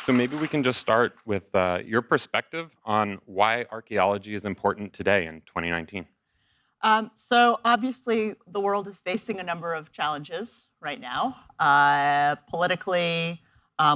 So maybe we can just start with your perspective on why archaeology is important today in 2019. So obviously, the world is facing a number of challenges right now, politically,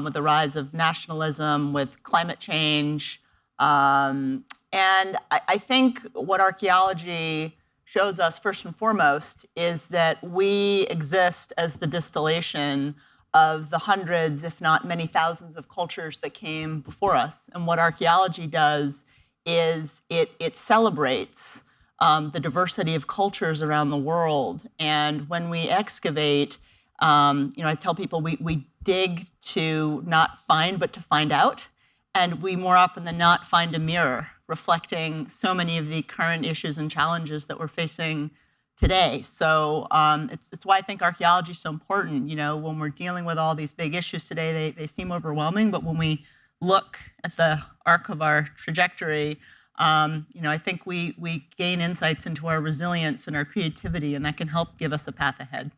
with the rise of nationalism, with climate change. And I think what archaeology shows us, first and foremost, is that we exist as the distillation of the hundreds, if not many thousands of cultures that came before us. And what archaeology does is it celebrates the diversity of cultures around the world. And when we excavate, I tell people we dig to not find, but to find out. And we more often than not find a mirror reflecting so many of the current issues and challenges that we're facing today. So it's why I think archaeology is so important. When we're dealing with all these big issues today, they seem overwhelming. But when we look at the arc of our trajectory, I think we gain insights into our resilience and our creativity, and that can help give us a path ahead.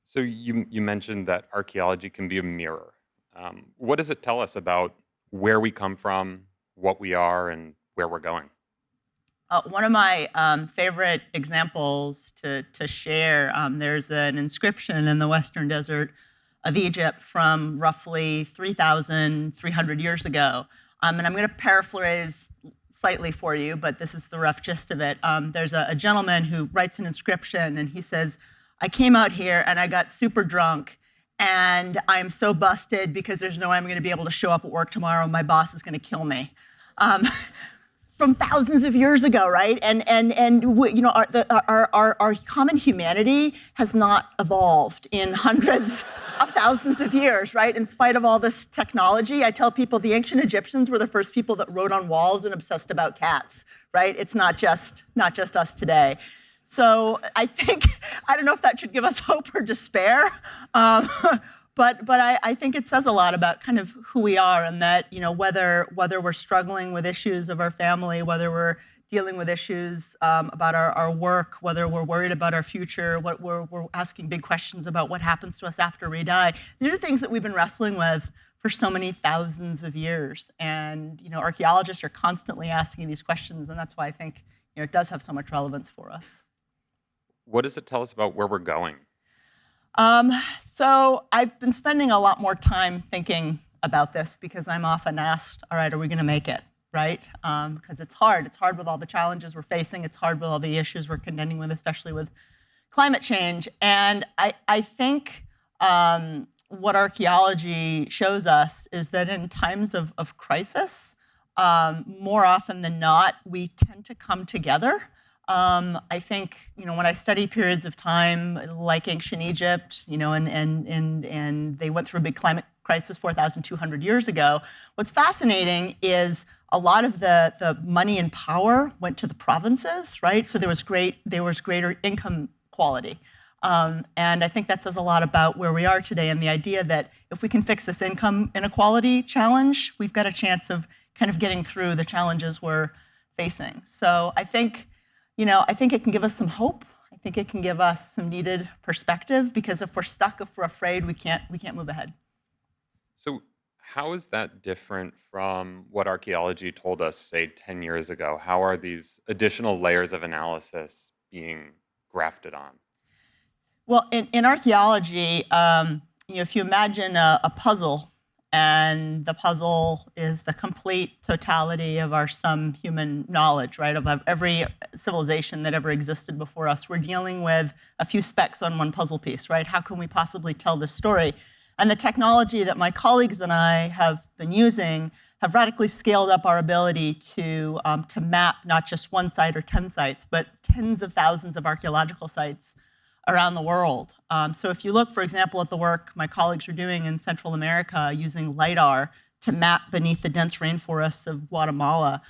So you mentioned that archaeology can be a mirror. What does it tell us about where we come from, what we are, and where we're going? One of my favorite examples to share, there's an inscription in the Western Desert of Egypt from roughly 3,300 years ago. And I'm going to paraphrase slightly for you, but this is the rough gist of it. There's a gentleman who writes an inscription, and he says, "I came out here and I got super drunk, and I'm so busted because there's no way I'm going to be able to show up at work tomorrow. My boss is going to kill me." From thousands of years ago, right? And our common humanity has not evolved in hundreds of thousands of years, right? In spite of all this technology, I tell people the ancient Egyptians were the first people that wrote on walls and obsessed about cats, right? It's not just us today. So I think, I don't know if that should give us hope or despair, but I think it says a lot about kind of who we are, and that whether we're struggling with issues of our family, whether we're dealing with issues about our work, whether we're worried about our future, what we're asking big questions about what happens to us after we die. These are things that we've been wrestling with for so many thousands of years, and archaeologists are constantly asking these questions, and that's why I think it does have so much relevance for us. What does it tell us about where we're going? So I've been spending a lot more time thinking about this because I'm often asked, all right, are we going to make it, right? Because it's hard. It's hard with all the challenges we're facing. It's hard with all the issues we're contending with, especially with climate change. And I think what archaeology shows us is that in times of crisis, more often than not, we tend to come together. I think, when I study periods of time like ancient Egypt, and they went through a big climate crisis 4,200 years ago, what's fascinating is a lot of the money and power went to the provinces, right? So there was greater income quality. And I think that says a lot about where we are today, and the idea that if we can fix this income inequality challenge, we've got a chance of kind of getting through the challenges we're facing. So I think it can give us some hope. I think it can give us some needed perspective, because if we're stuck, if we're afraid, we can't move ahead. So how is that different from what archaeology told us, say, 10 years ago? How are these additional layers of analysis being grafted on? Well, in archaeology, if you imagine a puzzle, and the puzzle is the complete totality of our some human knowledge, right, of every civilization that ever existed before us. We're dealing with a few specks on one puzzle piece, right? How can we possibly tell this story? And the technology that my colleagues and I have been using have radically scaled up our ability to map not just one site or 10 sites, but tens of thousands of archaeological sites around the world. So if you look, for example, at the work my colleagues are doing in Central America using LiDAR to map beneath the dense rainforests of Guatemala,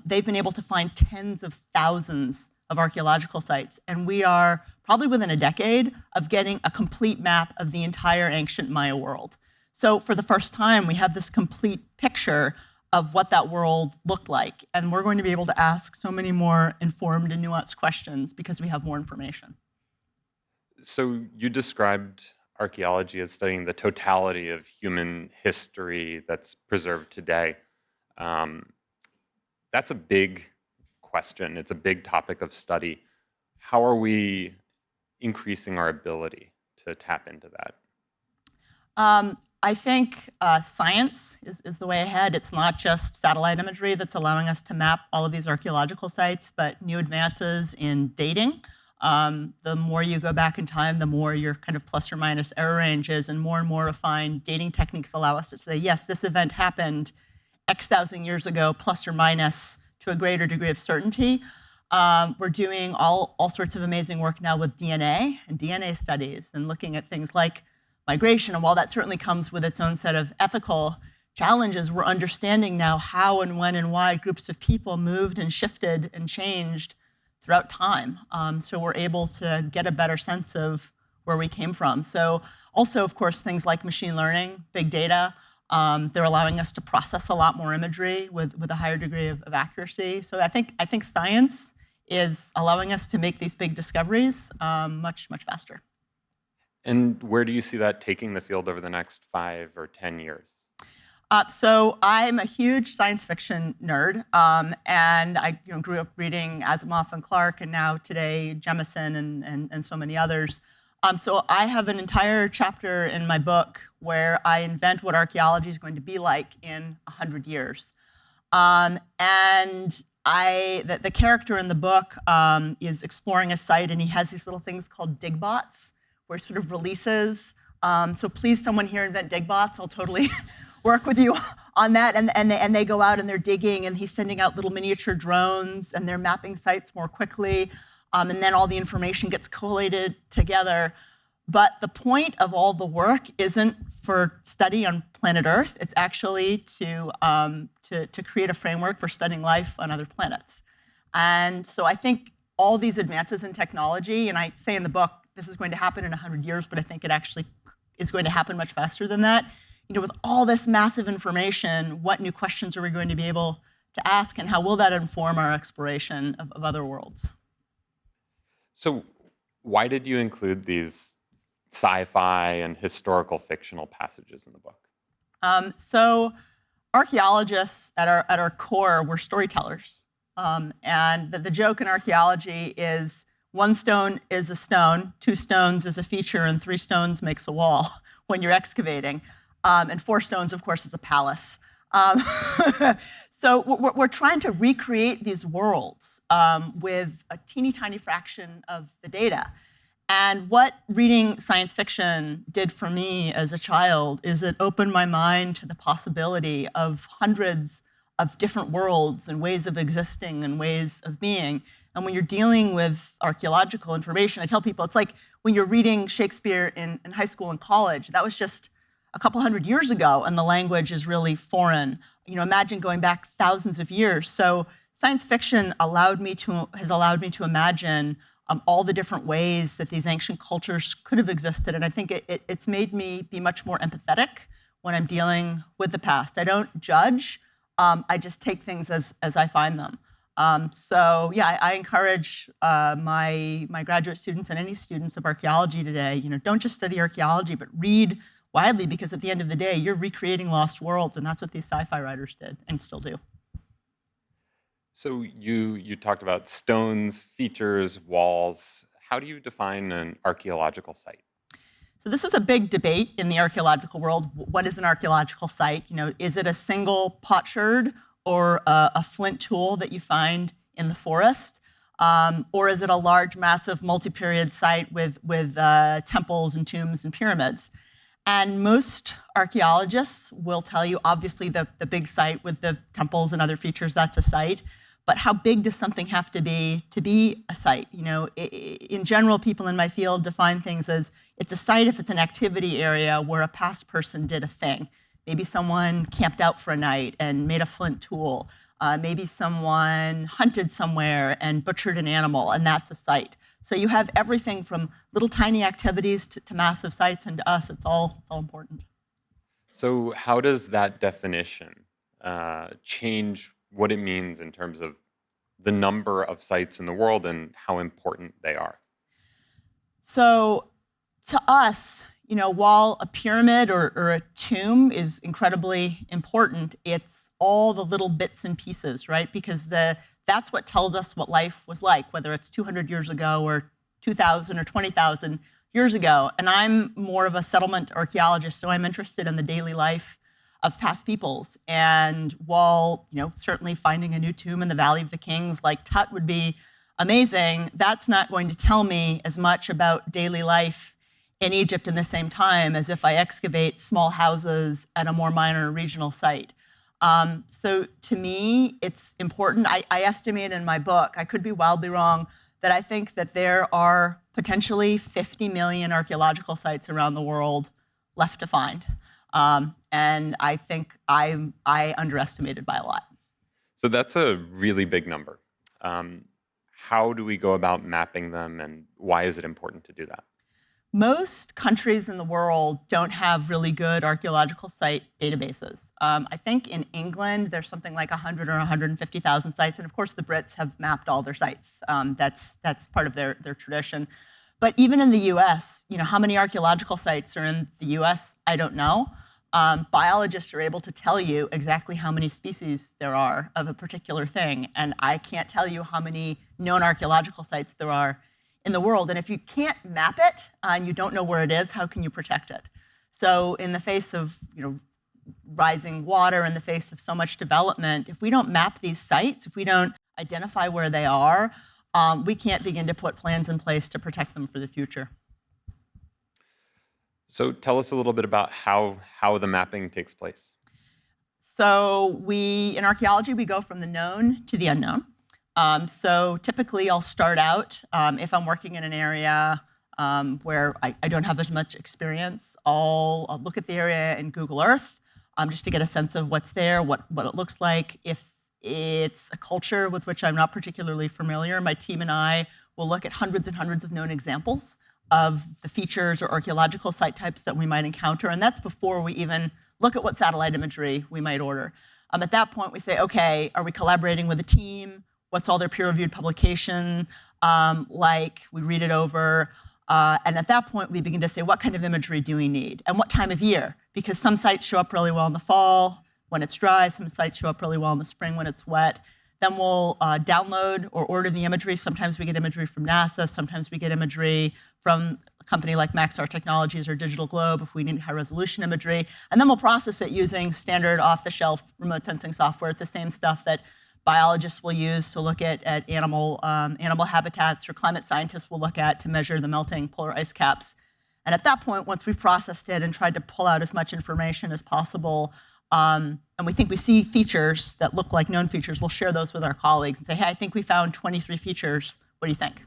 they've been able to find tens of thousands of archaeological sites. And we are probably within a decade of getting a complete map of the entire ancient Maya world. So for the first time, we have this complete picture of what that world looked like. And we're going to be able to ask so many more informed and nuanced questions because we have more information. So you described archaeology as studying the totality of human history that's preserved today. Um, that's a big question. It's a big topic of study. How are we increasing our ability to tap into that? I think science is the way ahead. It's not just satellite imagery that's allowing us to map all of these archaeological sites, but new advances in dating. The more you go back in time, the more your kind of plus or minus error ranges, and more refined dating techniques allow us to say, yes, this event happened X thousand years ago, plus or minus to a greater degree of certainty. We're doing all sorts of amazing work now with DNA and DNA studies and looking at things like migration. And while that certainly comes with its own set of ethical challenges, we're understanding now how and when and why groups of people moved and shifted and changed throughout time. So we're able to get a better sense of where we came from. So also, of course, things like machine learning, big data, they're allowing us to process a lot more imagery with a higher degree of accuracy. So I think science is allowing us to make these big discoveries much faster. And where do you see that taking the field over the next 5 or 10 years? So I'm a huge science fiction nerd, and I grew up reading Asimov and Clarke, and now today Jemison and so many others. So I have an entire chapter in my book where I invent what archaeology is going to be like in 100 years. And the character in the book is exploring a site, and he has these little things called digbots, where he sort of releases. So please, someone here invent digbots. I'll totally work with you on that. And they go out and they're digging, and he's sending out little miniature drones, and they're mapping sites more quickly. And then all the information gets collated together. But the point of all the work isn't for study on planet Earth. It's actually to create a framework for studying life on other planets. And so I think all these advances in technology, and I say in the book, this is going to happen in 100 years, but I think it actually is going to happen much faster than that. With all this massive information, what new questions are we going to be able to ask, and how will that inform our exploration of other worlds? So why did you include these sci-fi and historical fictional passages in the book? So archaeologists at our core, we're storytellers. And the joke in archaeology is 1 stone is a stone, 2 stones is a feature, and 3 stones makes a wall when you're excavating. And 4 stones, of course, is a palace. So we're trying to recreate these worlds with a teeny tiny fraction of the data. And what reading science fiction did for me as a child is it opened my mind to the possibility of hundreds of different worlds and ways of existing and ways of being. And when you're dealing with archaeological information, I tell people it's like when you're reading Shakespeare in high school and college. That was just a couple hundred years ago, and the language is really foreign. Imagine going back thousands of years. So science fiction has allowed me to imagine all the different ways that these ancient cultures could have existed. And I think it's made me be much more empathetic when I'm dealing with the past. I don't judge. I just take things as I find them. So yeah, I encourage my graduate students and any students of archaeology today, don't just study archaeology, but read widely, because at the end of the day, you're recreating lost worlds, and that's what these sci-fi writers did and still do. So you talked about stones, features, walls. How do you define an archaeological site? So this is a big debate in the archaeological world. What is an archaeological site? Is it a single potsherd or a flint tool that you find in the forest? Or is it a large, massive, multi-period site with temples and tombs and pyramids? And most archaeologists will tell you, obviously, the big site with the temples and other features, that's a site. But how big does something have to be a site? In general, people in my field define things as it's a site if it's an activity area where a past person did a thing. Maybe someone camped out for a night and made a flint tool. Maybe someone hunted somewhere and butchered an animal, and that's a site. So you have everything from little tiny activities to massive sites, and to us, it's all important. So how does that definition change what it means in terms of the number of sites in the world and how important they are? So to us, while a pyramid or a tomb is incredibly important, it's all the little bits and pieces, right? Because that's what tells us what life was like, whether it's 200 years ago or 2,000 or 20,000 years ago. And I'm more of a settlement archaeologist, so I'm interested in the daily life of past peoples. And while, certainly finding a new tomb in the Valley of the Kings like Tut would be amazing, that's not going to tell me as much about daily life in Egypt in the same time as if I excavate small houses at a more minor regional site. So to me, it's important. I estimate in my book, I could be wildly wrong, that I think that there are potentially 50 million archaeological sites around the world left to find. And I think I underestimated by a lot. So that's a really big number. How do we go about mapping them, and why is it important to do that? Most countries in the world don't have really good archaeological site databases. I think in England, there's something like 100 or 150,000 sites, and of course the Brits have mapped all their sites. That's part of their tradition. But even in the US, how many archaeological sites are in the US, I don't know. Biologists are able to tell you exactly how many species there are of a particular thing, and I can't tell you how many known archaeological sites there are in the world. And if you can't map it and you don't know where it is, how can you protect it? So in the face of rising water, in the face of so much development, if we don't map these sites, if we don't identify where they are, we can't begin to put plans in place to protect them for the future. So tell us a little bit about how the mapping takes place. So in archaeology, we go from the known to the unknown. So typically I'll start out, if I'm working in an area where I don't have as much experience, I'll look at the area in Google Earth just to get a sense of what's there, what it looks like. If it's a culture with which I'm not particularly familiar, my team and I will look at hundreds and hundreds of known examples of the features or archaeological site types that we might encounter, and that's before we even look at what satellite imagery we might order. At that point, we say, okay, are we collaborating with a team? What's all their peer-reviewed publication like? We read it over. And at that point, we begin to say, what kind of imagery do we need? And what time of year? Because some sites show up really well in the fall when it's dry. Some sites show up really well in the spring when it's wet. Then we'll download or order the imagery. Sometimes we get imagery from NASA. Sometimes we get imagery from a company like Maxar Technologies or Digital Globe if we need high-resolution imagery. And then we'll process it using standard off-the-shelf remote sensing software. It's the same stuff that biologists will use to look at animal habitats, or climate scientists will look at to measure the melting polar ice caps. And at that point, once we've processed it and tried to pull out as much information as possible, and we think we see features that look like known features, we'll share those with our colleagues and say, hey, I think we found 23 features. What do you think?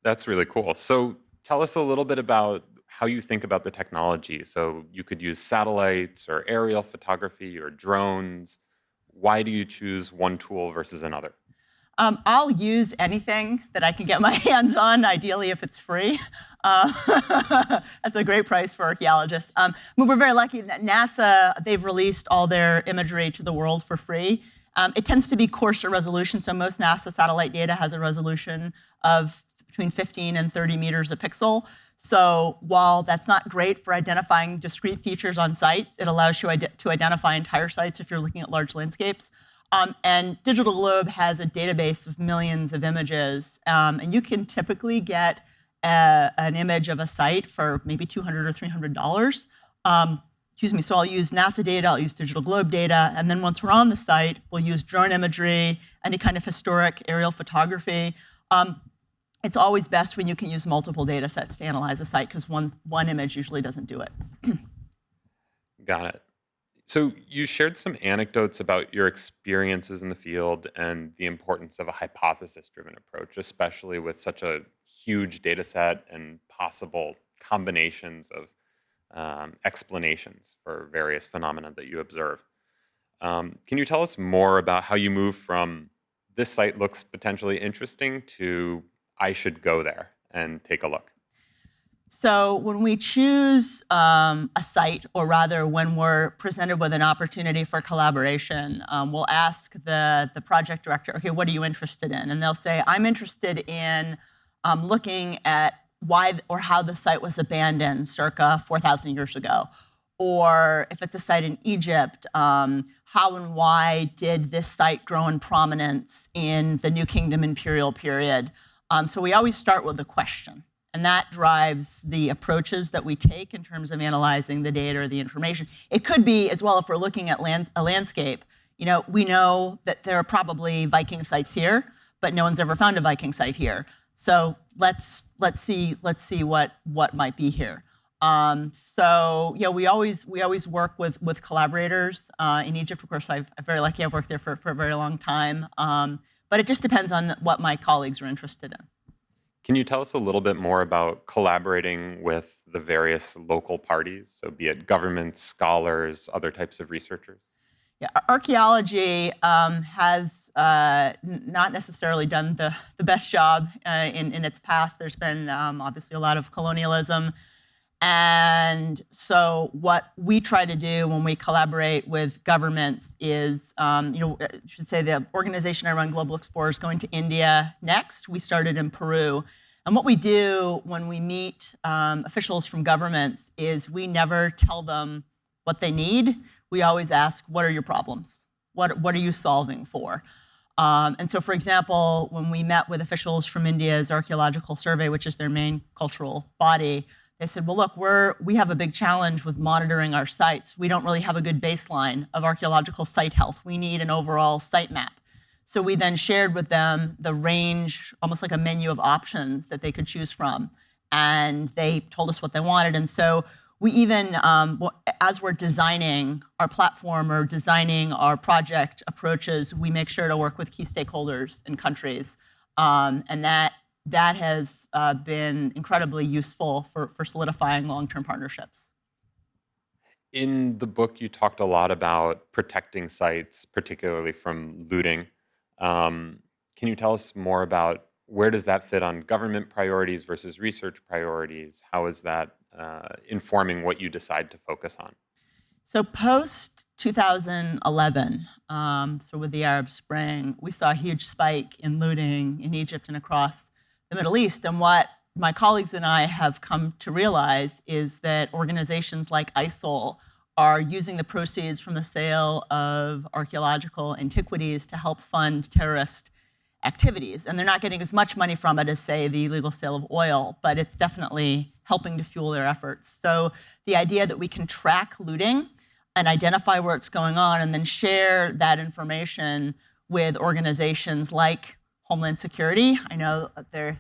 That's really cool. So tell us a little bit about how you think about the technology. So you could use satellites or aerial photography or drones. Why do you choose one tool versus another? I'll use anything that I can get my hands on, ideally if it's free. That's a great price for archaeologists. We're very lucky that NASA, they've released all their imagery to the world for free. It tends to be coarser resolution, so most NASA satellite data has a resolution of between 15 and 30 meters a pixel. So while that's not great for identifying discrete features on sites, it allows you to identify entire sites if you're looking at large landscapes. And Digital Globe has a database of millions of images, and you can typically get an image of a site for maybe $200 or $300. So I'll use NASA data, I'll use Digital Globe data, and then once we're on the site, we'll use drone imagery, any kind of historic aerial photography. It's always best when you can use multiple data sets to analyze a site, because one image usually doesn't do it. Got it. So you shared some anecdotes about your experiences in the field and the importance of a hypothesis-driven approach, especially with such a huge data set and possible combinations of explanations for various phenomena that you observe. Can you tell us more about how you move from this site looks potentially interesting to I should go there and take a look? So when we choose a site, or rather when we're presented with an opportunity for collaboration, we'll ask the project director, okay, what are you interested in? And they'll say, I'm interested in looking at why or how the site was abandoned circa 4,000 years ago. Or if it's a site in Egypt, how and why did this site grow in prominence in the New Kingdom imperial period? So we always start with a question, and that drives the approaches that we take in terms of analyzing the data or the information. It could be as well, if we're looking at a landscape, we know that there are probably Viking sites here, but no one's ever found a Viking site here. So let's see what might be here. So yeah, we always work with collaborators in Egypt. Of course, I'm very lucky. I've worked there for a very long time. But it just depends on what my colleagues are interested in. Can you tell us a little bit more about collaborating with the various local parties, so be it governments, scholars, other types of researchers? Yeah, archaeology has not necessarily done the best job in its past. There's been obviously a lot of colonialism. And so what we try to do when we collaborate with governments is, I should say the organization I run, Global Explorers, going to India next. We started in Peru. And what we do when we meet officials from governments is we never tell them what they need. We always ask, what are your problems? What are you solving for? And so, for example, when we met with officials from India's Archaeological Survey, which is their main cultural body, they said, well, look, we have a big challenge with monitoring our sites. We don't really have a good baseline of archaeological site health. We need an overall site map. So we then shared with them the range, almost like a menu of options that they could choose from. And they told us what they wanted. And so we even, as we're designing our platform or designing our project approaches, we make sure to work with key stakeholders in countries. And that has been incredibly useful for solidifying long-term partnerships. In the book, you talked a lot about protecting sites, particularly from looting. Can you tell us more about where does that fit on government priorities versus research priorities? How is that informing what you decide to focus on? So post 2011, so with the Arab Spring, we saw a huge spike in looting in Egypt and across the Middle East. And what my colleagues and I have come to realize is that organizations like ISIL are using the proceeds from the sale of archaeological antiquities to help fund terrorist activities. And they're not getting as much money from it as, say, the illegal sale of oil, but it's definitely helping to fuel their efforts. So the idea that we can track looting and identify where it's going on and then share that information with organizations like Homeland Security. I know they're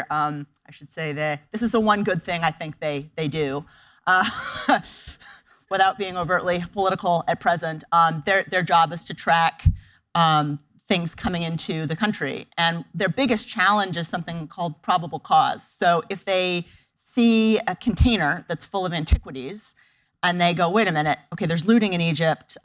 I should say that this is the one good thing I think they do. Without being overtly political at present, their job is to track things coming into the country. And their biggest challenge is something called probable cause. So if they see a container that's full of antiquities and they go, wait a minute, okay, there's looting in Egypt,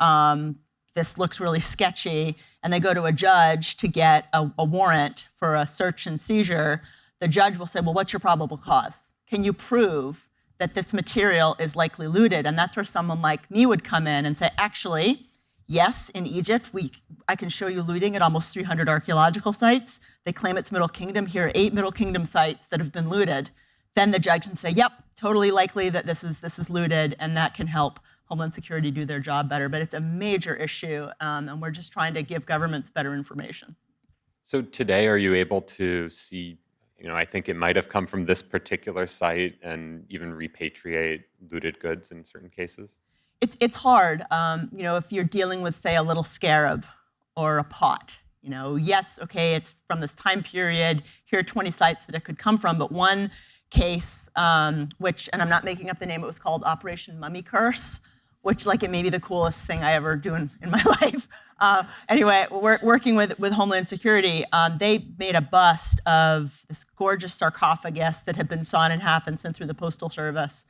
this looks really sketchy, and they go to a judge to get a warrant for a search and seizure, the judge will say, well, what's your probable cause? Can you prove that this material is likely looted? And that's where someone like me would come in and say, actually, yes, in Egypt, I can show you looting at almost 300 archaeological sites. They claim it's Middle Kingdom. Here are 8 Middle Kingdom sites that have been looted. Then the judge can say, yep, totally likely that this is looted, and that can help Homeland Security do their job better. But it's a major issue, and we're just trying to give governments better information. So today, are you able to see, I think it might have come from this particular site and even repatriate looted goods in certain cases? It's hard, if you're dealing with, say, a little scarab or a pot. Yes, okay, it's from this time period. Here are 20 sites that it could come from, but one case, which, and I'm not making up the name, it was called Operation Mummy Curse, which, it may be the coolest thing I ever do in my life. Anyway, we're working with Homeland Security. They made a bust of this gorgeous sarcophagus that had been sawn in half and sent through the Postal Service,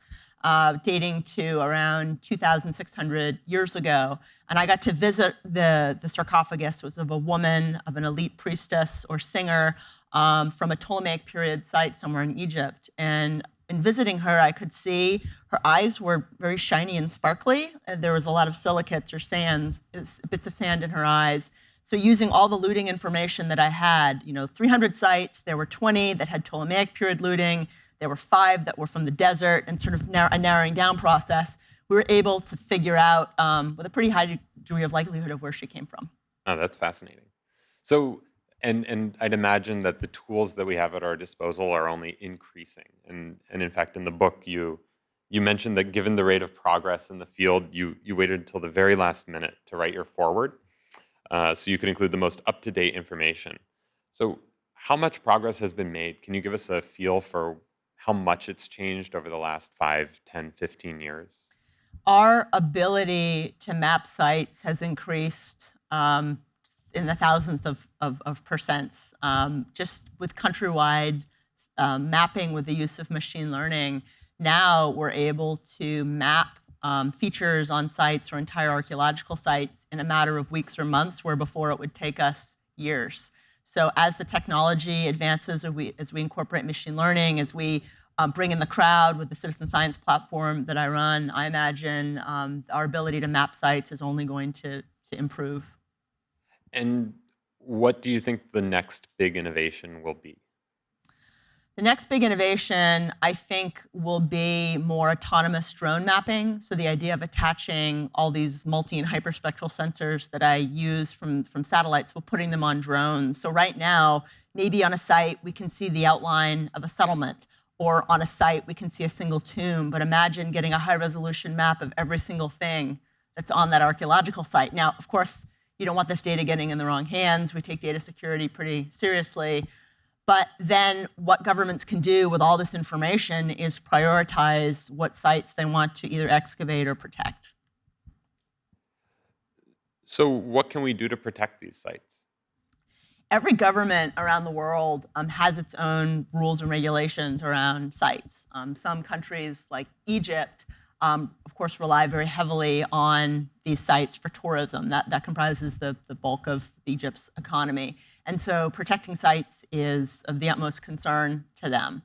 dating to around 2,600 years ago. And I got to visit the sarcophagus. It was of a woman, of an elite priestess or singer from a Ptolemaic period site somewhere in Egypt. And in visiting her, I could see her eyes were very shiny and sparkly. And there was a lot of silicates or bits of sand in her eyes. So using all the looting information that I had, 300 sites, there were 20 that had Ptolemaic period looting. there were 5 that were from the desert, and sort of a narrowing down process, we were able to figure out with a pretty high degree of likelihood of where she came from. Oh, that's fascinating. So, and I'd imagine that the tools that we have at our disposal are only increasing. And in fact, in the book, you mentioned that given the rate of progress in the field, you waited until the very last minute to write your foreword, so you could include the most up-to-date information. So how much progress has been made? Can you give us a feel for how much it's changed over the last 5, 10, 15 years? Our ability to map sites has increased in the thousands of percents. Just with countrywide mapping with the use of machine learning, now we're able to map features on sites or entire archaeological sites in a matter of weeks or months, where before it would take us years. So as the technology advances, as we incorporate machine learning, as we bring in the crowd with the citizen science platform that I run, I imagine our ability to map sites is only going to improve. And what do you think the next big innovation will be? The next big innovation, I think, will be more autonomous drone mapping. So the idea of attaching all these multi and hyperspectral sensors that I use from satellites, but putting them on drones. So right now, maybe on a site, we can see the outline of a settlement, or on a site, we can see a single tomb. But imagine getting a high-resolution map of every single thing that's on that archaeological site. Now, of course, you don't want this data getting in the wrong hands. We take data security pretty seriously. But then what governments can do with all this information is prioritize what sites they want to either excavate or protect. So what can we do to protect these sites? Every government around the world has its own rules and regulations around sites. Some countries, like Egypt, of course, rely very heavily on these sites for tourism. That comprises the bulk of Egypt's economy. And so protecting sites is of the utmost concern to them.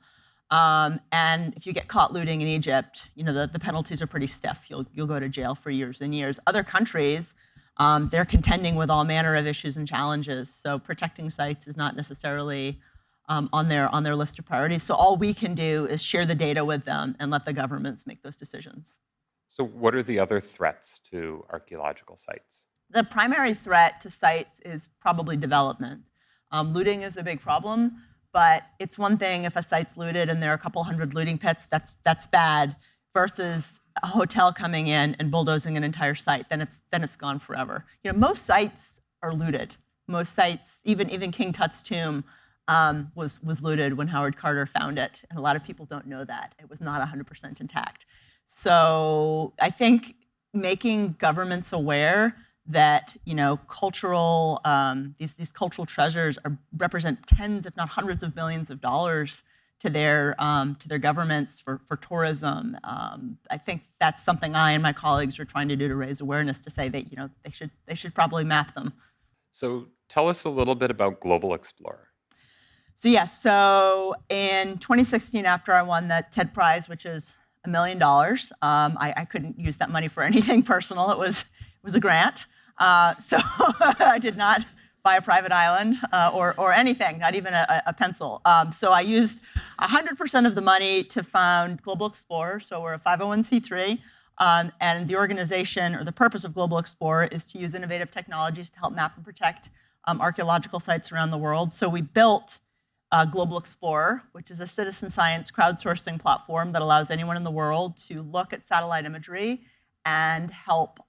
And if you get caught looting in Egypt, the penalties are pretty stiff. You'll go to jail for years and years. Other countries, they're contending with all manner of issues and challenges. So protecting sites is not necessarily on their list of priorities. So all we can do is share the data with them and let the governments make those decisions. So what are the other threats to archaeological sites? The primary threat to sites is probably development. Looting is a big problem, but it's one thing if a site's looted and there are a couple hundred looting pits, that's bad, versus a hotel coming in and bulldozing an entire site. Then it's gone forever. Most sites are looted. Most sites, even King Tut's tomb, was looted when Howard Carter found it, and a lot of people don't know that. It was not 100% intact. So I think making governments aware that cultural these cultural treasures represent tens, if not hundreds of billions of dollars to their governments for tourism. I think that's something I and my colleagues are trying to do to raise awareness, to say that they should probably map them. So tell us a little bit about Global Explorer. So in 2016, after I won the TED Prize, which is $1 million, I couldn't use that money for anything personal. It was a grant. So I did not buy a private island or anything, not even a pencil. So I used 100% of the money to found Global Explorer. So we're a 501c3. And the organization, or the purpose of Global Explorer, is to use innovative technologies to help map and protect archaeological sites around the world. So we built Global Explorer, which is a citizen science crowdsourcing platform that allows anyone in the world to look at satellite imagery and help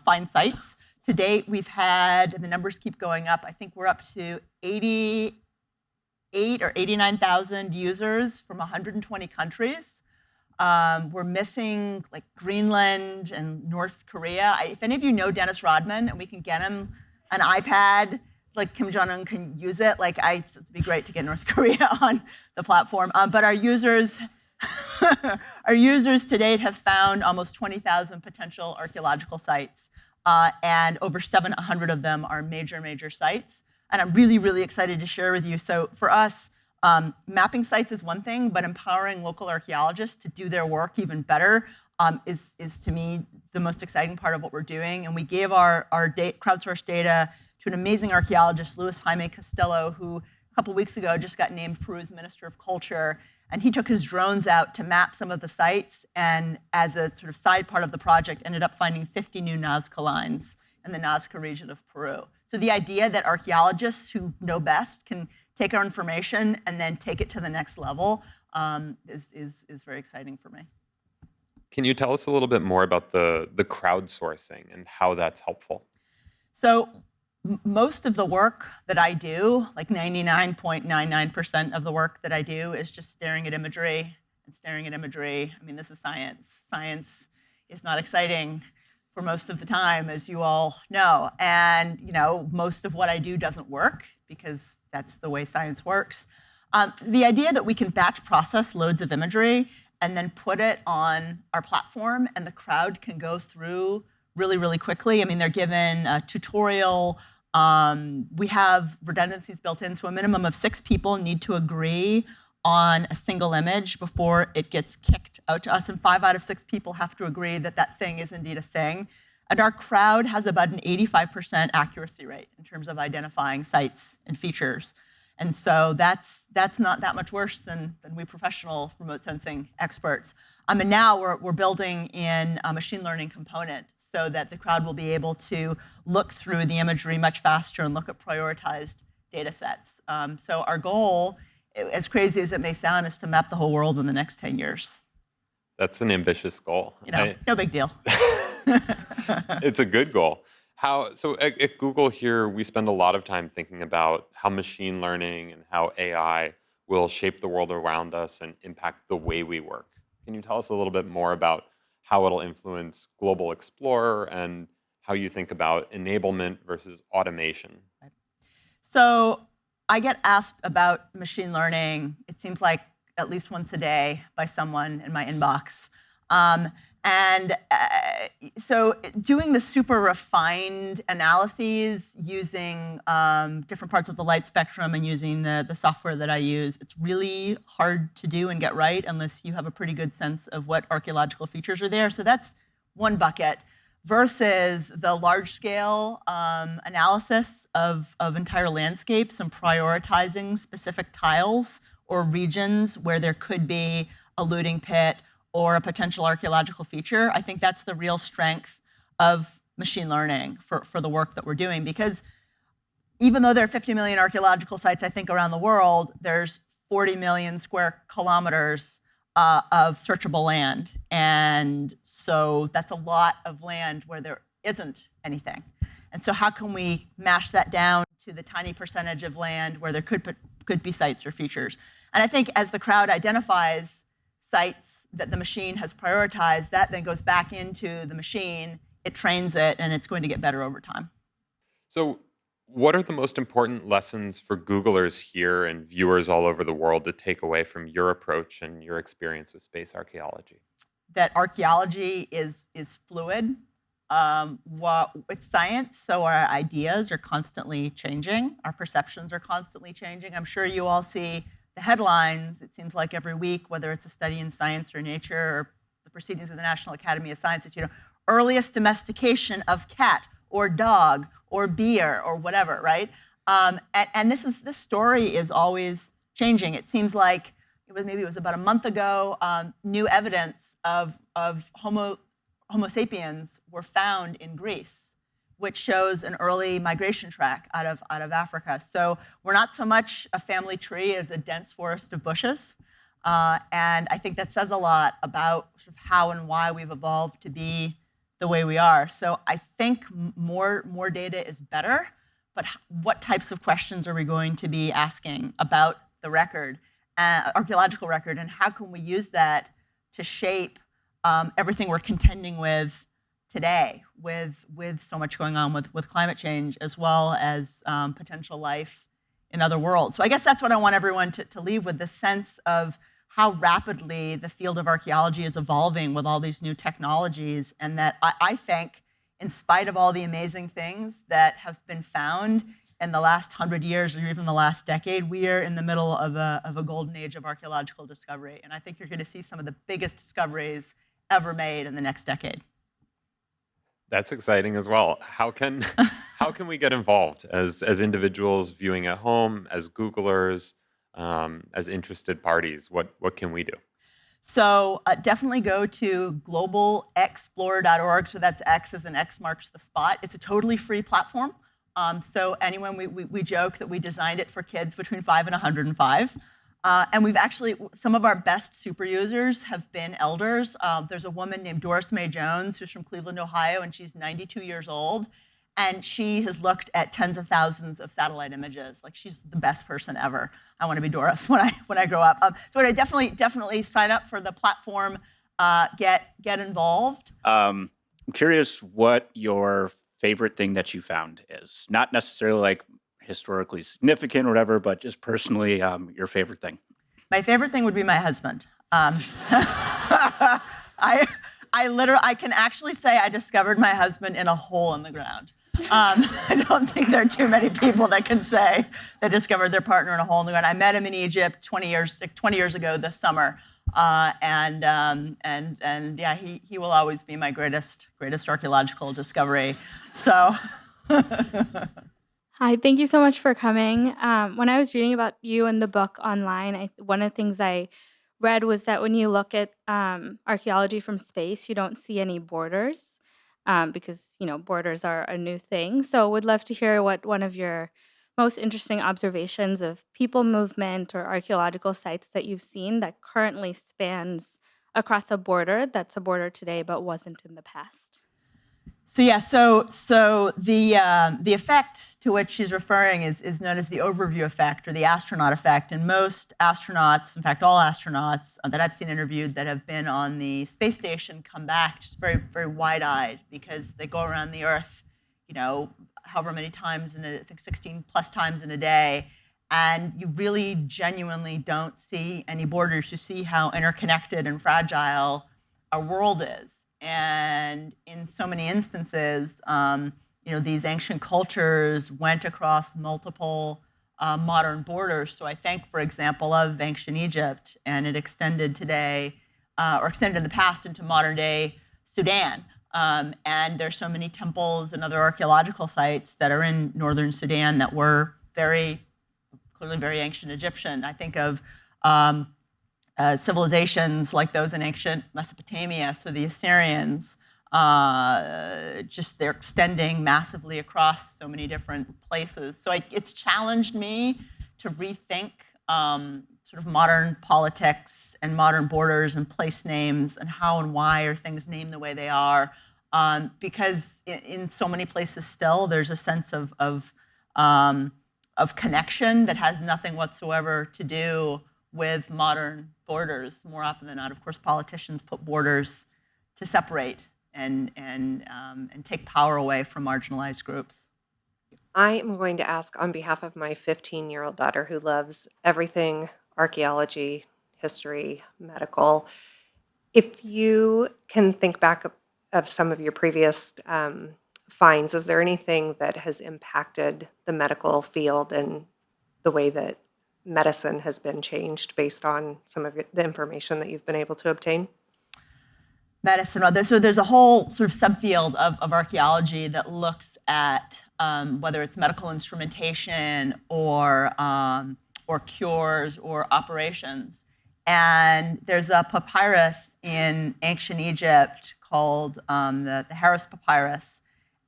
find sites. To date, we've had, and the numbers keep going up, I think we're up to 88 or 89,000 users from 120 countries. We're missing like Greenland and North Korea. If any of you know Dennis Rodman and we can get him an iPad, like Kim Jong-un can use it, it'd be great to get North Korea on the platform. But our users to date have found almost 20,000 potential archaeological sites. And over 700 of them are major sites. And I'm really, really excited to share with you. So for us, mapping sites is one thing, but empowering local archaeologists to do their work even better is to me the most exciting part of what we're doing. And we gave our crowdsourced data to an amazing archaeologist, Luis Jaime Castillo, who a couple weeks ago, just got named Peru's Minister of Culture, and he took his drones out to map some of the sites, and as a sort of side part of the project, ended up finding 50 new Nazca lines in the Nazca region of Peru. So the idea that archaeologists who know best can take our information and then take it to the next level is very exciting for me. Can you tell us a little bit more about the crowdsourcing and how that's helpful? So most of the work that I do, like 99.99% of the work that I do, is just staring at imagery and staring at imagery. I mean, this is science. Science is not exciting for most of the time, as you all know. And most of what I do doesn't work because that's the way science works. The idea that we can batch process loads of imagery and then put it on our platform and the crowd can go through really, really quickly. I mean, they're given a tutorial. We have redundancies built in, so a minimum of 6 people need to agree on a single image before it gets kicked out to us, and 5 out of 6 people have to agree that that thing is indeed a thing. And our crowd has about an 85% accuracy rate in terms of identifying sites and features. And so that's not that much worse than we professional remote sensing experts. And now we're building in a machine learning component so that the crowd will be able to look through the imagery much faster and look at prioritized data sets. So our goal, as crazy as it may sound, is to map the whole world in the next 10 years. That's an ambitious goal. No big deal. It's a good goal. So at Google here, we spend a lot of time thinking about how machine learning and how AI will shape the world around us and impact the way we work. Can you tell us a little bit more about how it'll influence Global Explorer and how you think about enablement versus automation? So I get asked about machine learning, it seems like at least once a day by someone in my inbox. So doing the super refined analyses using different parts of the light spectrum and using the software that I use, it's really hard to do and get right unless you have a pretty good sense of what archaeological features are there. So that's one bucket versus the large-scale analysis of entire landscapes and prioritizing specific tiles or regions where there could be a looting pit or a potential archaeological feature. I think that's the real strength of machine learning for the work that we're doing, because even though there are 50 million archaeological sites, I think, around the world, there's 40 million square kilometers of searchable land. And so that's a lot of land where there isn't anything. And so how can we mash that down to the tiny percentage of land where there could be sites or features? And I think as the crowd identifies sites that the machine has prioritized, that then goes back into the machine, it trains it, and it's going to get better over time. So what are the most important lessons for Googlers here and viewers all over the world to take away from your approach and your experience with space archaeology? That archaeology is fluid. It's science, so our ideas are constantly changing. Our perceptions are constantly changing. I'm sure you all see the headlines, it seems like every week, whether it's a study in Science or Nature or the proceedings of the National Academy of Sciences, earliest domestication of cat or dog or beer or whatever, right? And this story is always changing. It seems like maybe it was about a month ago, new evidence of Homo sapiens were found in Greece, which shows an early migration track out of Africa. So we're not so much a family tree as a dense forest of bushes. And I think that says a lot about sort of how and why we've evolved to be the way we are. So I think more data is better, but what types of questions are we going to be asking about the record, archaeological record, and how can we use that to shape everything we're contending with today, with so much going on with climate change, as well as potential life in other worlds. So I guess that's what I want everyone to leave with, this sense of how rapidly the field of archaeology is evolving with all these new technologies, and that I think, in spite of all the amazing things that have been found in the last 100 years or even the last decade, we are in the middle of a golden age of archaeological discovery. And I think you're going to see some of the biggest discoveries ever made in the next decade. That's exciting as well. How can how can we get involved as individuals viewing at home, as Googlers, as interested parties? What can we do? So definitely go to globalexplore.org. So that's X as in X marks the spot. It's a totally free platform. So anyone, we joke that we designed it for kids between 5 and 105. And we've actually, some of our best super users have been elders. There's a woman named Doris Mae Jones who's from Cleveland, Ohio, and she's 92 years old. And she has looked at tens of thousands of satellite images. Like, she's the best person ever. I want to be Doris when I grow up. So I definitely sign up for the platform, get involved. I'm curious what your favorite thing that you found is. Not necessarily like historically significant or whatever, but just personally, your favorite thing. My favorite thing would be my husband. I can actually say I discovered my husband in a hole in the ground. I don't think there are too many people that can say they discovered their partner in a hole in the ground. I met him in Egypt 20 years ago this summer, and yeah, he will always be my greatest archaeological discovery. So. Hi, thank you so much for coming. When I was reading about you and the book online, one of the things I read was that when you look at archaeology from space, you don't see any borders because borders are a new thing. So would love to hear what one of your most interesting observations of people movement or archaeological sites that you've seen that currently spans across a border that's a border today but wasn't in the past. So yeah, so the effect to which she's referring is known as the overview effect or the astronaut effect. And most astronauts, in fact, all astronauts that I've seen interviewed that have been on the space station come back just very, very wide-eyed because they go around the Earth, however many times I think 16 plus times in a day, and you really genuinely don't see any borders. You see how interconnected and fragile our world is. And in so many instances, these ancient cultures went across multiple modern borders. So I think, for example, of ancient Egypt, and it extended today, or extended in the past into modern day Sudan. And there's so many temples and other archaeological sites that are in northern Sudan that were clearly very ancient Egyptian. I think of civilizations like those in ancient Mesopotamia, so the Assyrians, they're extending massively across so many different places. So it's challenged me to rethink sort of modern politics and modern borders and place names and how and why are things named the way they are, because in so many places still there's a sense of connection that has nothing whatsoever to do with modern borders. More often than not, of course, politicians put borders to separate and take power away from marginalized groups. I am going to ask on behalf of my 15-year-old daughter who loves everything archaeology, history, medical. If you can think back of some of your previous finds, is there anything that has impacted the medical field and the way that medicine has been changed based on some of the information that you've been able to obtain? Medicine. So there's a whole sort of subfield of archaeology that looks at whether it's medical instrumentation or cures or operations. And there's a papyrus in ancient Egypt called the Harris Papyrus.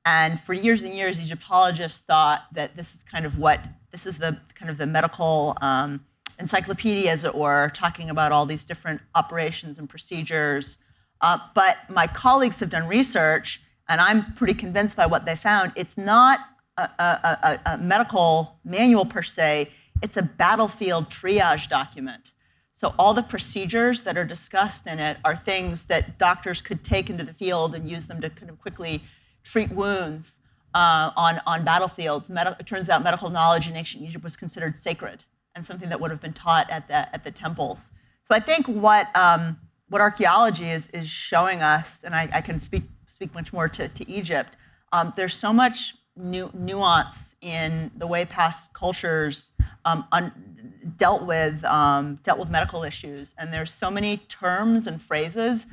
And for years and years, Egyptologists thought that this is the kind of the medical encyclopedia, as it were, talking about all these different operations and procedures. But my colleagues have done research, and I'm pretty convinced by what they found. It's not a medical manual per se, it's a battlefield triage document. So all the procedures that are discussed in it are things that doctors could take into the field and use them to kind of quickly treat wounds on battlefields. It turns out medical knowledge in ancient Egypt was considered sacred and something that would have been taught at the temples. So I think what archaeology is showing us, and I can speak much more to Egypt, there's so much nuance in the way past cultures dealt with medical issues, and there's so many terms and phrases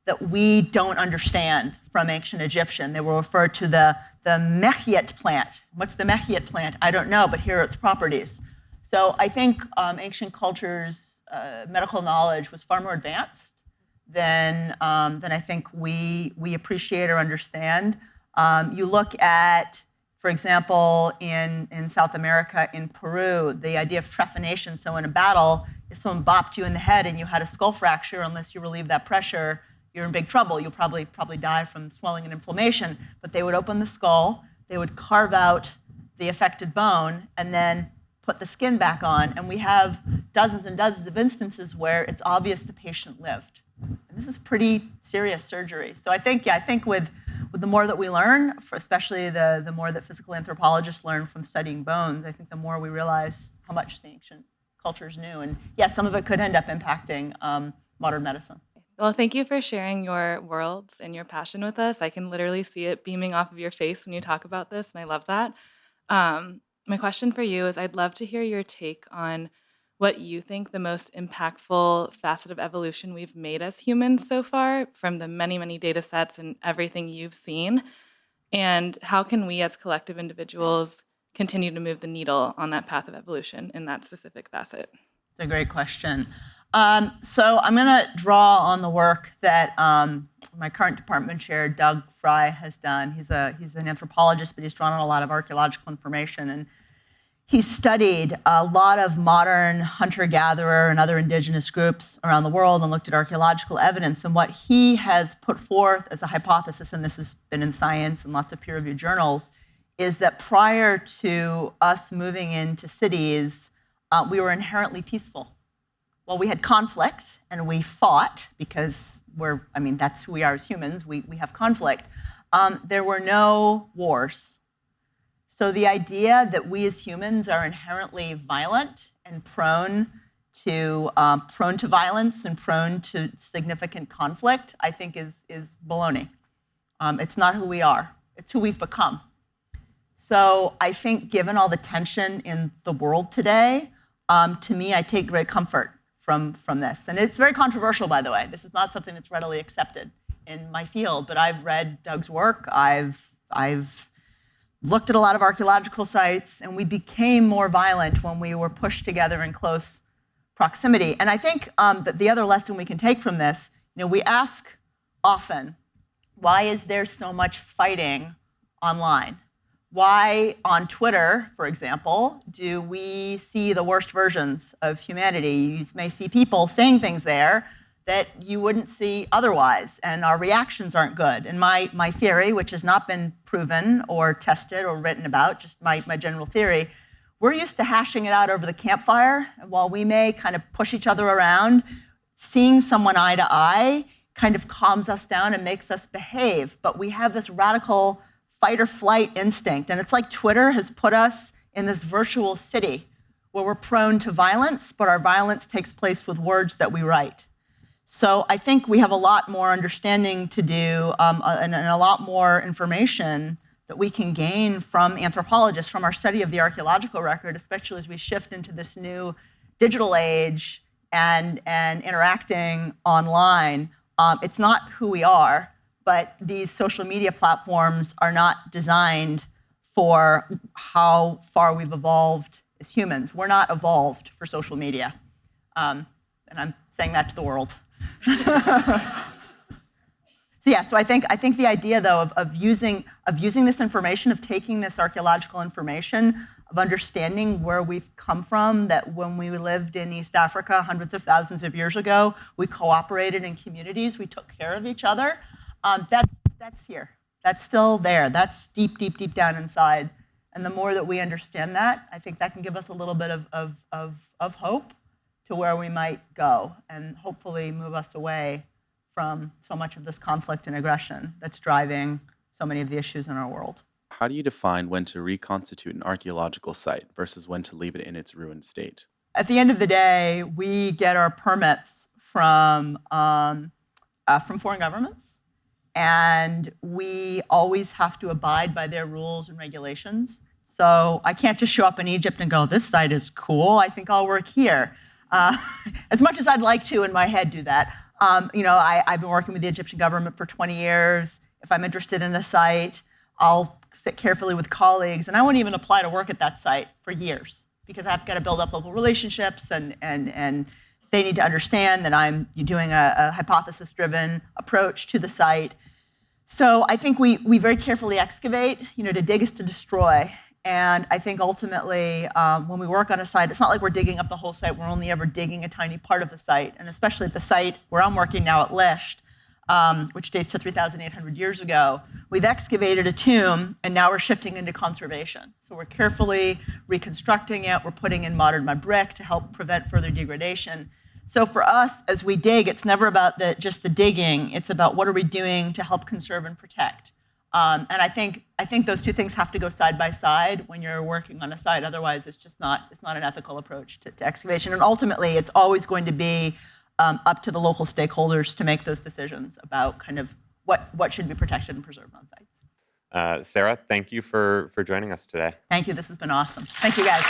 that we don't understand from ancient Egyptian. They will refer to the mehiat plant. What's the mehiat plant? I don't know, but here are its properties. So I think ancient cultures' medical knowledge was far more advanced than I think we appreciate or understand. You look at, for example, in South America, in Peru, the idea of trephination. So in a battle, if someone bopped you in the head and you had a skull fracture, unless you relieve that pressure, you're in big trouble. You'll probably die from swelling and inflammation. But they would open the skull, they would carve out the affected bone, and then put the skin back on. And we have dozens and dozens of instances where it's obvious the patient lived. And this is pretty serious surgery. So I think with the more that we learn, especially the more that physical anthropologists learn from studying bones, I think the more we realize how much the ancient cultures knew. And yeah, some of it could end up impacting modern medicine. Well, thank you for sharing your worlds and your passion with us. I can literally see it beaming off of your face when you talk about this, and I love that. My question for you is I'd love to hear your take on what you think the most impactful facet of evolution we've made as humans so far, from the many, many data sets and everything you've seen, and how can we as collective individuals continue to move the needle on that path of evolution in that specific facet? It's a great question. So I'm going to draw on the work that my current department chair, Doug Fry, has done. He's an anthropologist, but he's drawn on a lot of archaeological information. And he's studied a lot of modern hunter-gatherer and other indigenous groups around the world and looked at archaeological evidence. And what he has put forth as a hypothesis, and this has been in Science and lots of peer-reviewed journals, is that prior to us moving into cities, we were inherently peaceful. Well, we had conflict and we fought because that's who we are as humans. We have conflict. There were no wars. So the idea that we as humans are inherently violent and prone to violence and prone to significant conflict, I think is baloney. It's not who we are. It's who we've become. So I think given all the tension in the world today, to me, I take great comfort from this. And it's very controversial, by the way. This is not something that's readily accepted in my field, but I've read Doug's work. I've looked at a lot of archaeological sites, and we became more violent when we were pushed together in close proximity. And I think that the other lesson we can take from this, we ask often, why is there so much fighting online? Why on Twitter, for example, do we see the worst versions of humanity? You may see people saying things there that you wouldn't see otherwise, and our reactions aren't good. And my theory, which has not been proven or tested or written about, just my general theory, we're used to hashing it out over the campfire, and while we may kind of push each other around, seeing someone eye to eye kind of calms us down and makes us behave. But we have this radical fight or flight instinct. And it's like Twitter has put us in this virtual city where we're prone to violence, but our violence takes place with words that we write. So I think we have a lot more understanding to do and a lot more information that we can gain from anthropologists, from our study of the archaeological record, especially as we shift into this new digital age and interacting online. It's not who we are, but these social media platforms are not designed for how far we've evolved as humans. We're not evolved for social media. And I'm saying that to the world. So I think the idea, though, of using this information, of taking this archaeological information, of understanding where we've come from, that when we lived in East Africa hundreds of thousands of years ago, we cooperated in communities, we took care of each other. That's here. That's still there. That's deep, deep, deep down inside. And the more that we understand that, I think that can give us a little bit of hope to where we might go and hopefully move us away from so much of this conflict and aggression that's driving so many of the issues in our world. How do you define when to reconstitute an archaeological site versus when to leave it in its ruined state? At the end of the day, we get our permits from foreign governments. And we always have to abide by their rules and regulations. So I can't just show up in Egypt and go, this site is cool, I think I'll work here. As much as I'd like to in my head do that, I've been working with the Egyptian government for 20 years. If I'm interested in a site, I'll sit carefully with colleagues, and I won't even apply to work at that site for years because I've got to build up local relationships, and they need to understand that I'm doing a hypothesis-driven approach to the site. So I think we very carefully excavate. To dig is to destroy. And I think ultimately, when we work on a site, it's not like we're digging up the whole site. We're only ever digging a tiny part of the site. And especially at the site where I'm working now at Lisht, which dates to 3,800 years ago, we've excavated a tomb, and now we're shifting into conservation. So we're carefully reconstructing it. We're putting in modern mud brick to help prevent further degradation. So for us, as we dig, it's never about just the digging. It's about what are we doing to help conserve and protect. And I think those two things have to go side by side when you're working on a site. Otherwise, it's not an ethical approach to excavation. And ultimately, it's always going to be up to the local stakeholders to make those decisions about kind of what should be protected and preserved on sites. Sarah, thank you for joining us today. Thank you. This has been awesome. Thank you, guys.